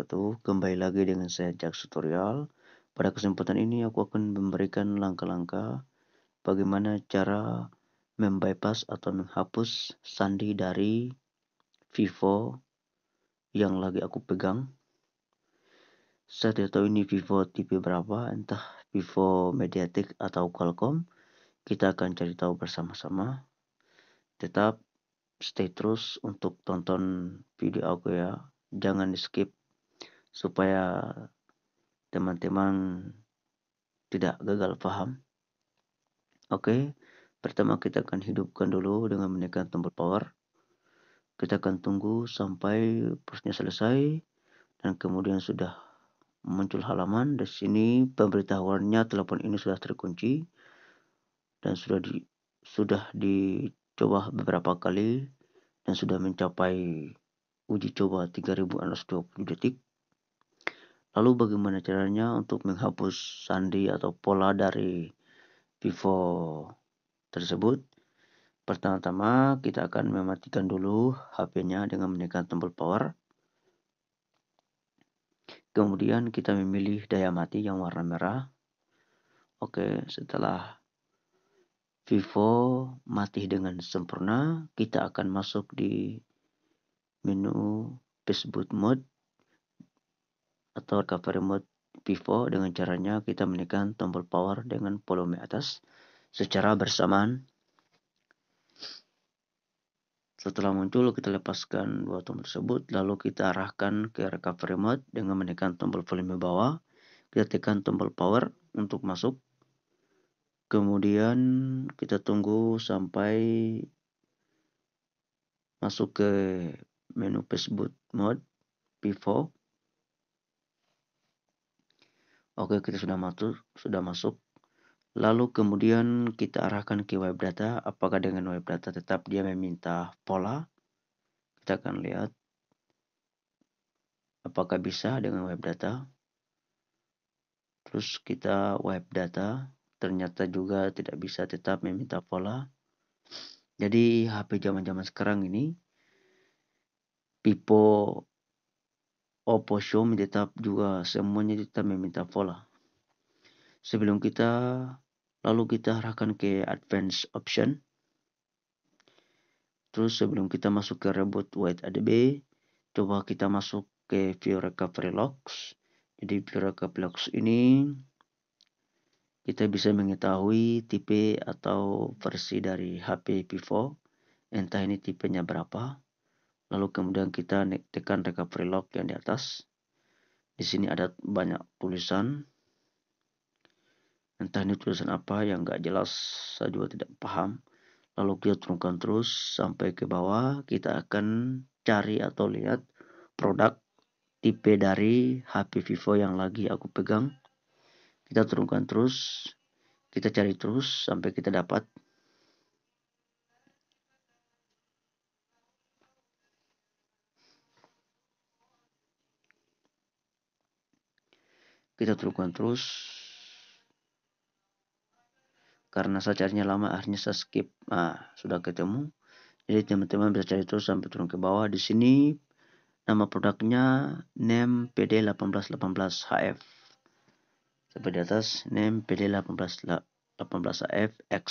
wabarakatuh. Kembali lagi dengan saya Jax Tutorial. Pada kesempatan ini aku akan memberikan langkah-langkah bagaimana cara membypass atau menghapus sandi dari Vivo yang lagi aku pegang. Saya tidak tahu ini Vivo tipe berapa, entah Vivo Mediatek atau Qualcomm. Kita akan cari tahu bersama-sama. Tetap stay terus untuk tonton video aku ya. Jangan di skip supaya teman-teman tidak gagal paham. Oke, pertama kita akan hidupkan dulu dengan menekan tombol power. Kita akan tunggu sampai prosesnya selesai dan kemudian sudah muncul halaman. Di sini pemberitahuannya telepon ini sudah terkunci dan sudah dicoba beberapa kali dan sudah mencapai uji coba 3620 detik. Lalu bagaimana caranya untuk menghapus sandi atau pola dari Vivo tersebut? Pertama-tama kita akan mematikan dulu HP-nya dengan menekan tombol power. Kemudian kita memilih daya mati yang warna merah. Oke, setelah Vivo mati dengan sempurna, kita akan masuk di menu Facebook Mode atau recovery mode Vivo. Dengan caranya kita menekan tombol power dengan volume atas secara bersamaan. Setelah muncul, kita lepaskan dua tombol tersebut, lalu kita arahkan ke recovery mode dengan menekan tombol volume bawah. Kita tekan tombol power untuk masuk. Kemudian kita tunggu sampai masuk ke menu Facebook mode Vivo. Oke, kita sudah masuk. Lalu kemudian kita arahkan ke web data. Apakah dengan web data tetap dia meminta pola? Kita akan lihat apakah bisa dengan web data. Terus kita web data, ternyata juga tidak bisa, tetap meminta pola. Jadi HP zaman-zaman sekarang ini, Vivo, Oppo, Xiaomi tetap juga semuanya tetap meminta pola. Lalu kita arahkan ke advanced option. Terus sebelum kita masuk ke reboot wait ADB, coba kita masuk ke view recovery logs. Jadi view recovery logs ini kita bisa mengetahui tipe atau versi dari HP Vivo, entah ini tipenya berapa. Lalu kemudian kita tekan recovery log yang di atas. Di sini ada banyak tulisan, entah ini tulisan apa yang gak jelas, saya juga tidak paham. Lalu kita turunkan terus sampai ke bawah. Kita akan cari atau lihat produk tipe dari HP Vivo yang lagi aku pegang. Kita turunkan terus, kita cari terus sampai kita dapat. Kita turunkan terus. Karena saya carinya lama, akhirnya saya skip. Nah, sudah ketemu. Jadi teman-teman bisa cari terus sampai turun ke bawah. Di sini nama produknya NEM PD1818HF. Sampai di atas NEM PD1818HF X.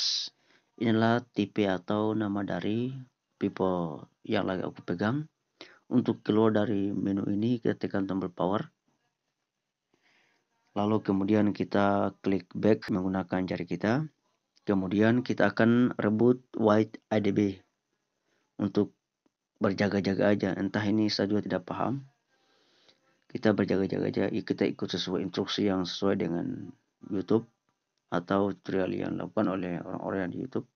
Inilah tipe atau nama dari Vivo yang lagi aku pegang. Untuk keluar dari menu ini kita tekan tombol power. Lalu kemudian kita klik back menggunakan jari kita. Kemudian kita akan reboot wait ADB untuk berjaga-jaga aja. Entah ini saya juga tidak paham. Kita berjaga-jaga aja. Kita ikut sesuai instruksi yang sesuai dengan YouTube atau tutorial yang dilakukan oleh orang-orang yang di YouTube.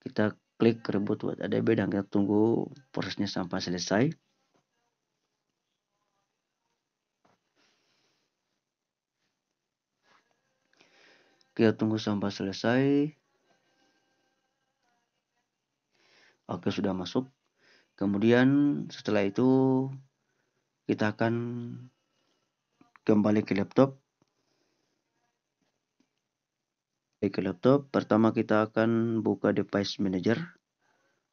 Kita klik reboot wait ADB dan kita tunggu prosesnya sampai selesai. Kita tunggu sampai selesai. Oke, sudah masuk. Kemudian setelah itu kita akan kembali ke laptop. Pertama kita akan buka device manager.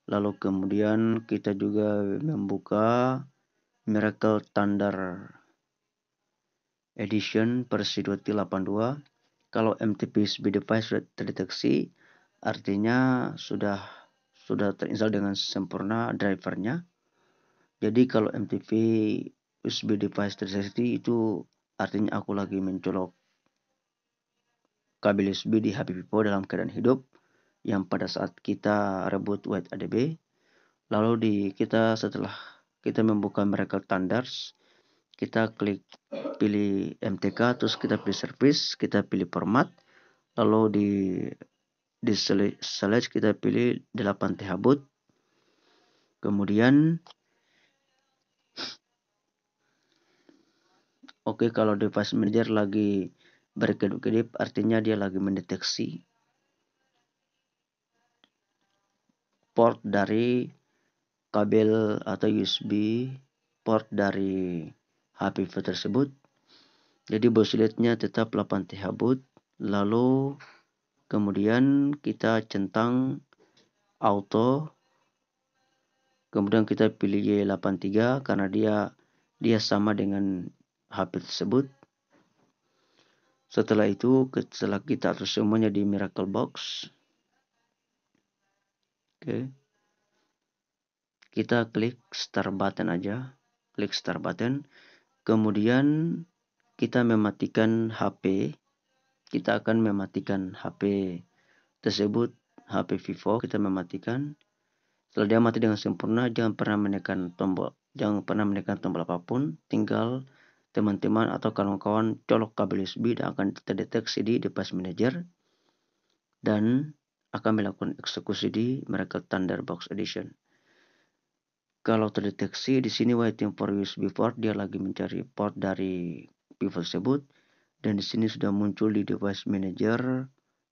Lalu kemudian kita juga membuka Miracle Thunder edition versi 2382. Kalau MTP USB device sudah terdeteksi, artinya sudah terinstall dengan sempurna drivernya. Jadi kalau MTP USB device terdeteksi, itu artinya aku lagi mencolok kabel USB di HP Vivo dalam keadaan hidup, yang pada saat kita reboot White ADB, lalu kita setelah kita membuka Miracle Thunders, kita klik pilih MTK, terus kita pilih service, kita pilih format, lalu di select kita pilih 8 TH boot, kemudian kalau device manager lagi berkedip-kedip, artinya dia lagi mendeteksi port dari kabel atau USB port dari HP tersebut. Jadi bosiletnya tetap 8 TH boot, lalu kemudian kita centang auto, kemudian kita pilih Y83 karena dia sama dengan HP tersebut. Setelah itu, setelah kita atur semuanya di Miracle Box, kita klik start button aja, klik start button, kemudian kita mematikan HP. Kita akan mematikan HP tersebut, HP Vivo kita mematikan. Setelah dia mati dengan sempurna, jangan pernah menekan tombol apapun, tinggal teman-teman atau kawan-kawan colok kabel USB dan akan terdeteksi di device manager dan akan melakukan eksekusi di Miracle Thunderbox Edition. Kalau terdeteksi di sini waiting for USB port, dia lagi mencari port dari Vivo tersebut, dan di sini sudah muncul di device manager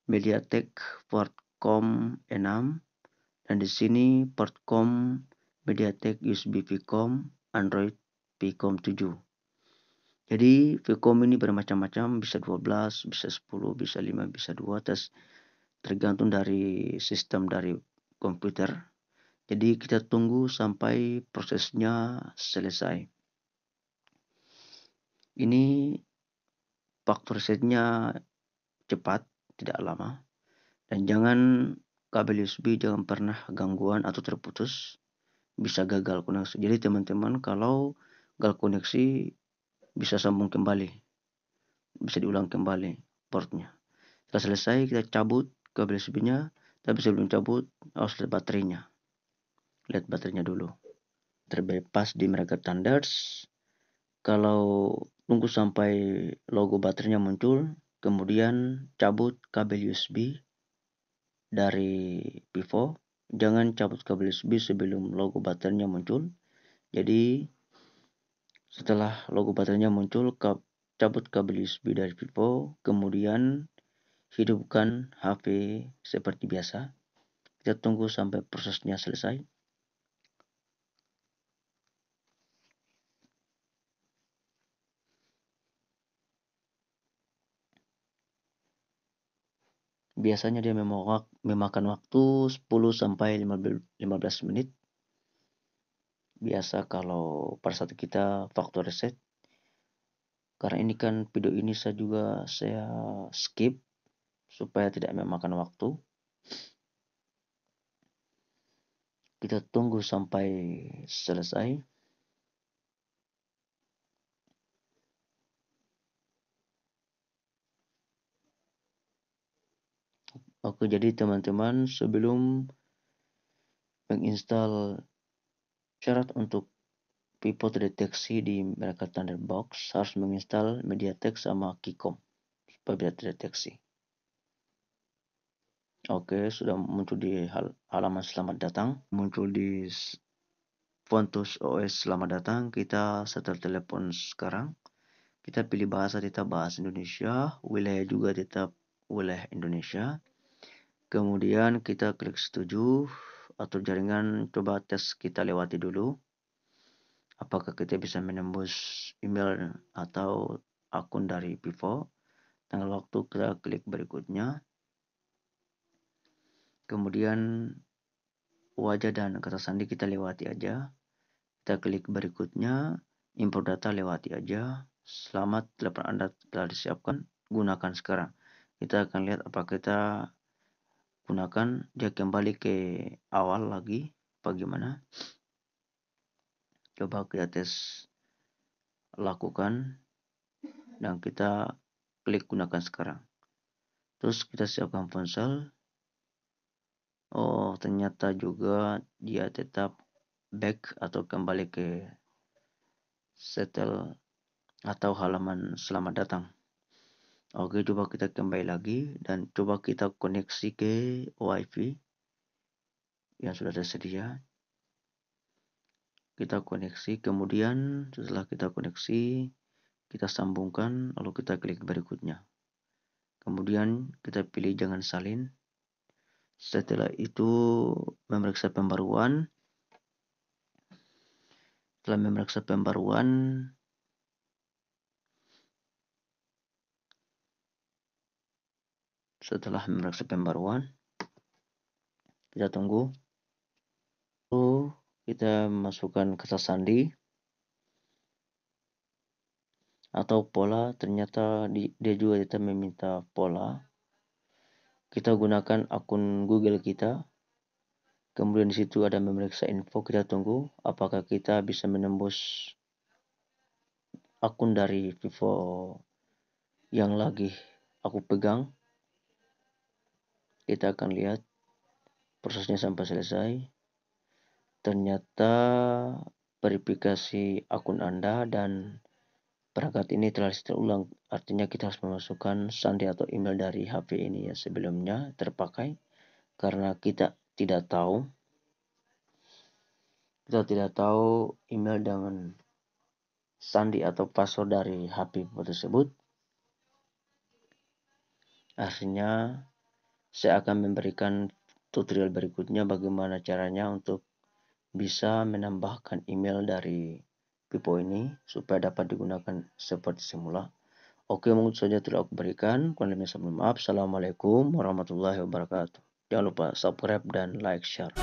MediaTek port COM6, dan di sini port COM MediaTek USB Vcom Android Vcom 7. Jadi Vcom ini bermacam-macam, bisa 12, bisa 10, bisa 5, bisa 2, tergantung dari sistem dari komputer. Jadi kita tunggu sampai prosesnya selesai. Ini faktor resetnya cepat, tidak lama. Dan kabel USB jangan pernah gangguan atau terputus, bisa gagal koneksi. Jadi teman-teman kalau gagal koneksi bisa sambung kembali, bisa diulang kembali portnya. Setelah selesai kita cabut kabel USB-nya, tapi sebelum cabut harus lihat baterainya. Lihat baterainya dulu. Terbypass di Miracle Thunders. Kalau tunggu sampai logo baterainya muncul, kemudian cabut kabel USB dari Vivo. Jangan cabut kabel USB sebelum logo baterainya muncul. Jadi setelah logo baterainya muncul, cabut kabel USB dari Vivo, kemudian hidupkan HP seperti biasa. Kita tunggu sampai prosesnya selesai. Biasanya dia memakan waktu 10 sampai 15 menit. Biasa kalau pada saat kita faktor reset. Karena ini kan video ini saya skip supaya tidak memakan waktu. Kita tunggu sampai selesai. Oke, jadi teman-teman sebelum menginstal syarat untuk Vivo terdeteksi di Miracle Thunderbox harus menginstal MediaTek sama Keycom supaya bisa terdeteksi. Oke, sudah muncul di halaman selamat datang, muncul di Fontus OS selamat datang. Kita setel telepon sekarang. Kita pilih bahasa, tetap bahasa Indonesia, wilayah juga tetap wilayah Indonesia. Kemudian kita klik setuju, atur jaringan, coba tes kita lewati dulu. Apakah kita bisa menembus email atau akun dari Vivo. Tanggal waktu kita klik berikutnya. Kemudian wajah dan kata sandi kita lewati aja. Kita klik berikutnya, import data lewati aja. selamat telepon Anda telah disiapkan, gunakan sekarang. Kita akan lihat apa kita gunakan, dia kembali ke awal lagi, bagaimana. Coba kita tes lakukan dan kita klik gunakan sekarang. Terus kita siapkan ponsel. Oh, ternyata juga dia tetap back atau kembali ke setel atau halaman selamat datang. Oke, coba kita kembali lagi dan coba kita koneksi ke WiFi yang sudah tersedia. Kita koneksi, kemudian setelah kita koneksi, kita sambungkan, lalu kita klik berikutnya. Kemudian kita pilih jangan salin. Setelah itu memeriksa pembaruan. Setelah memeriksa pembaruan, kita tunggu. Lalu kita masukkan kata sandi atau pola. Ternyata dia juga kita meminta pola. Kita gunakan akun Google kita. Kemudian di situ ada memeriksa info. Kita tunggu apakah kita bisa menembus akun dari Vivo yang lagi aku pegang. Kita akan lihat prosesnya sampai selesai. Ternyata verifikasi akun Anda dan perangkat ini telah terulang. Artinya kita harus memasukkan sandi atau email dari HP ini yang sebelumnya terpakai. Karena kita tidak tahu email dengan sandi atau password dari HP tersebut. Artinya saya akan memberikan tutorial berikutnya bagaimana caranya untuk bisa menambahkan email dari Vivo ini supaya dapat digunakan seperti semula. Oke, mungkin saja telah aku berikan. Kurang lebihnya saya mohon maaf. Assalamualaikum warahmatullahi wabarakatuh. Jangan lupa subscribe dan like share.